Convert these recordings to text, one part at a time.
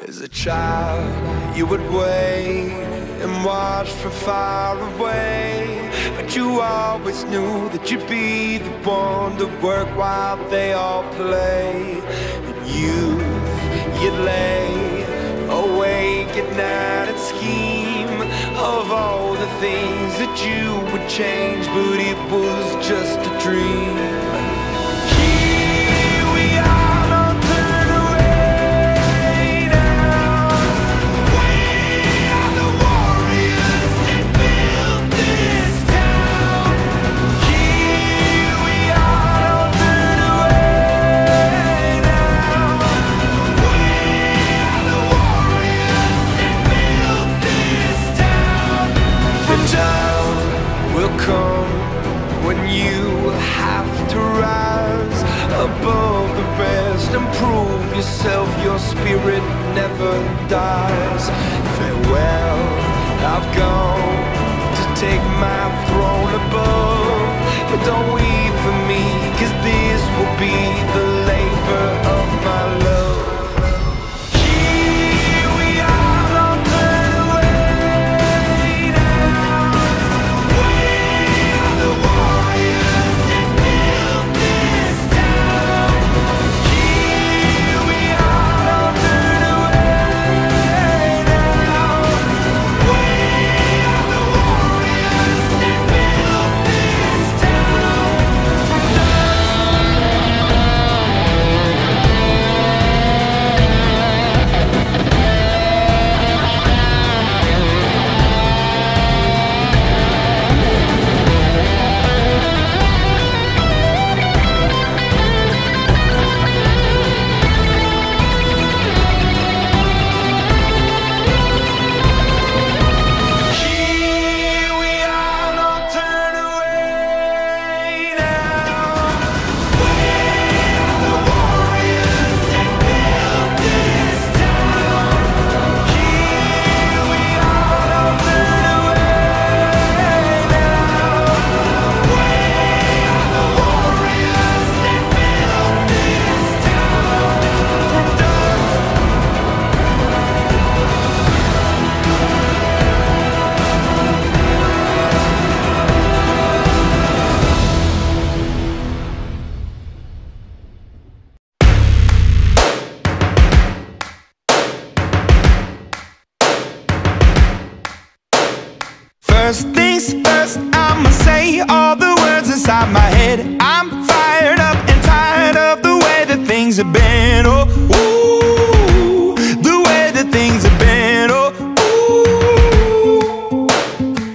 As a child, you would wait and watch from far away, but you always knew that you'd be the one to work while they all play. In youth, you'd lay awake at night and scheme of all the things that you would change, but it was just a dream. When you have to rise above the rest and prove yourself, your spirit never dies. Farewell, I've gone to take my throne above, but don't weep for me, 'cause this will be the labor of my love. First things first, I'ma say all the words inside my head. I'm fired up and tired of the way that things have been. Oh, ooh, the way that things have been. Oh, ooh.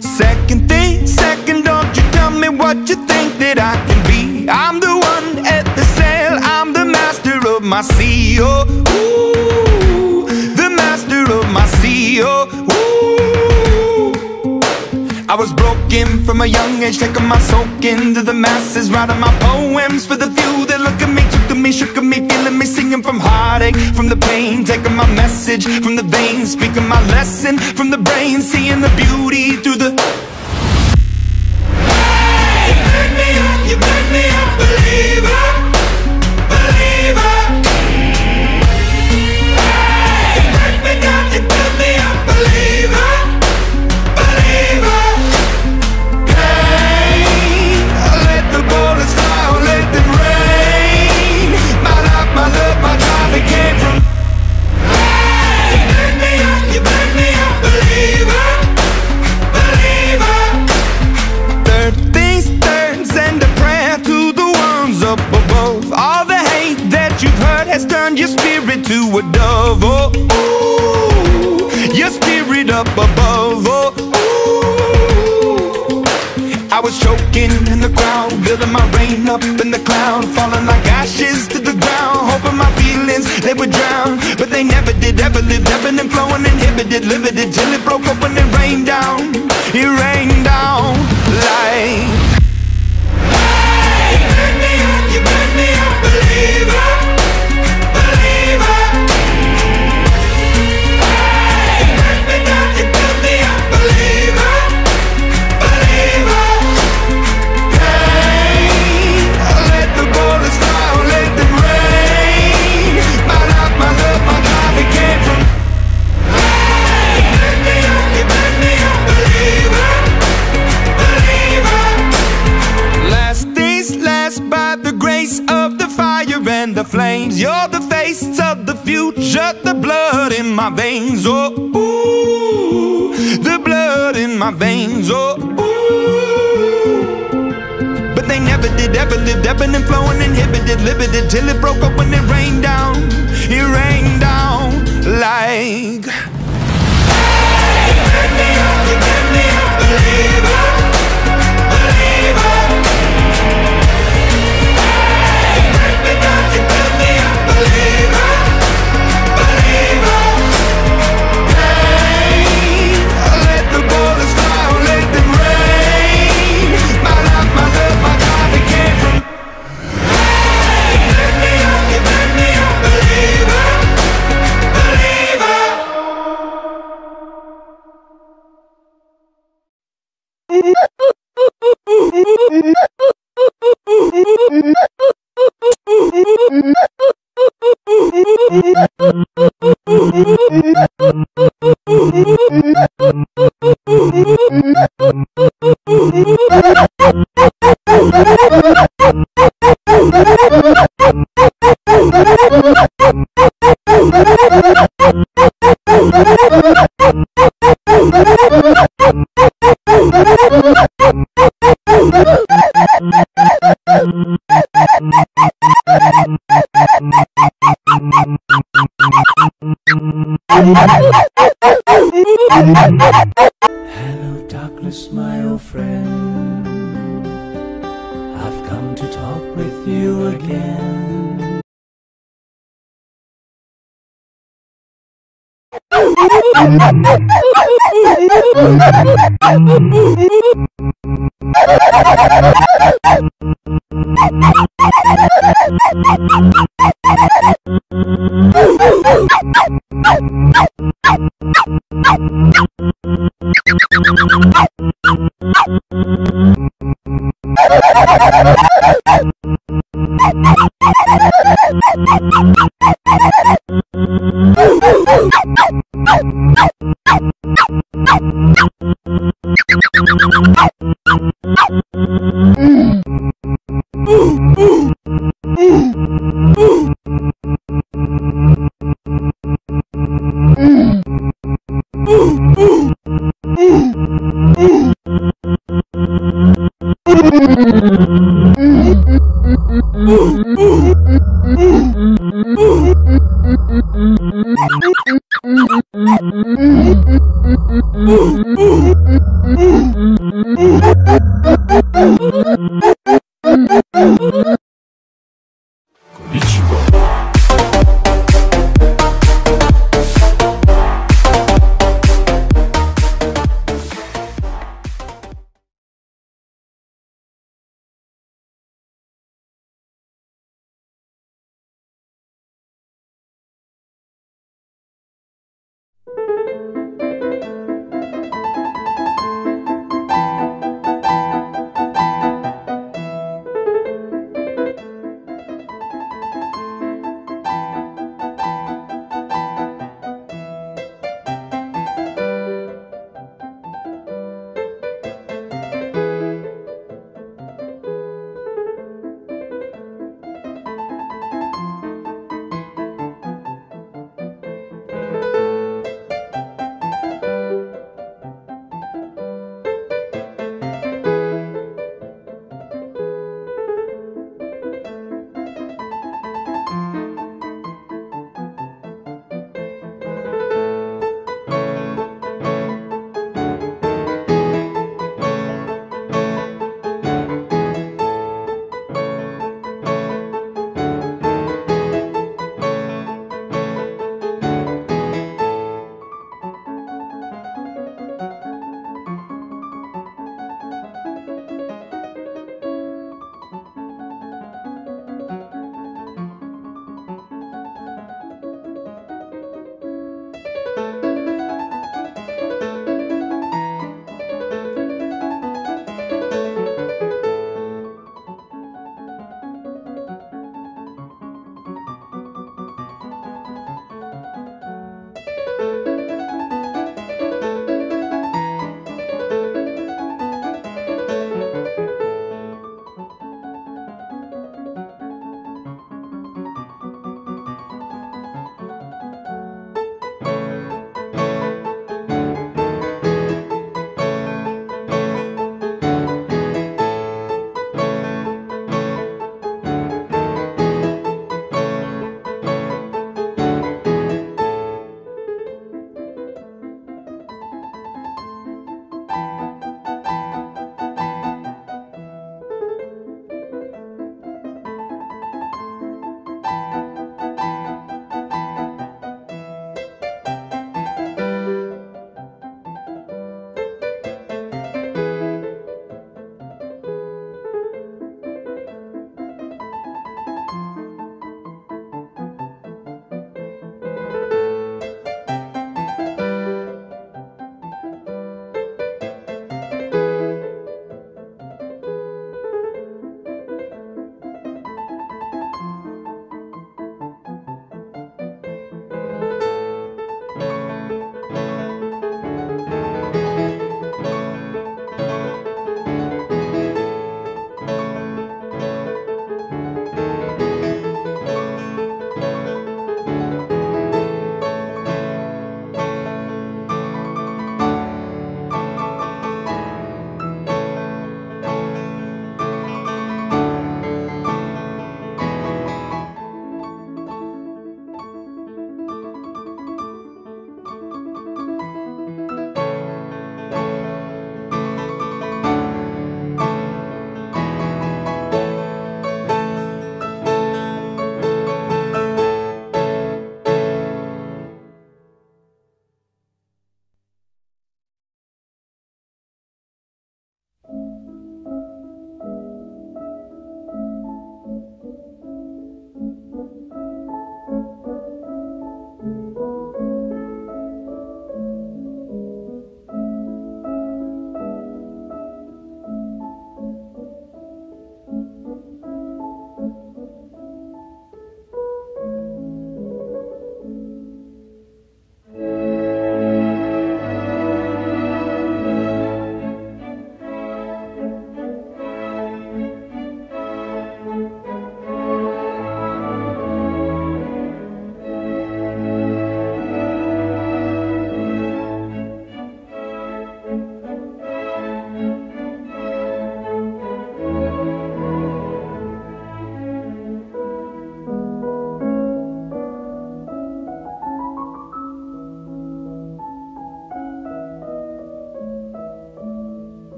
Second, don't you tell me what you think that I can be. I'm the one at the sail, I'm the master of my sea. Oh, ooh, the master of my sea. Oh, ooh. I was broken from a young age, taking my soak into the masses, writing my poems for the few that look at me, took to me, shook at me, feeling me, singing from heartache, from the pain, taking my message from the veins, speaking my lesson from the brain, seeing the beauty through the... Hey, you made me a believer, believer. Hey, you break me down, you build me a believer, believer. Came from. Hey, you made me a believer, believer. Third things third, send a prayer to the ones up above. All the hate that you've heard has turned your spirit to a dove. Oh, ooh, your spirit up above. Oh, ooh. I was choking in the crowd, building my rain up in the cloud, falling like ashes to the ground, hoping my feelings they would drown, but they never did. Ever lived, ebbing and flowing, inhibited, limited, till it broke open and rained down. It rained down like. Hey, you made me a believer, believer. Hey, you break me down, you build me a believer, believer. Hey, let the bullets fly, let them rain. My life, my love, my drive, it came from. names. You're the face of the future, the blood in my veins. Oh, ooh, the blood in my veins. Oh, ooh. But they never did ever live, ebbing and flowing, inhibited, limited, till it broke up when it rained down. It rained down like. Hey, you turn me up, believer, believer. Hey, you break me down, you turn me up, believer, believer. Hey, let the bullets fly, let them rain. My life, my love, my God, it came from. Hey, you turn me up, believer, believer. Hello, darkness, my old friend. I've come to talk with you again.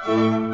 you.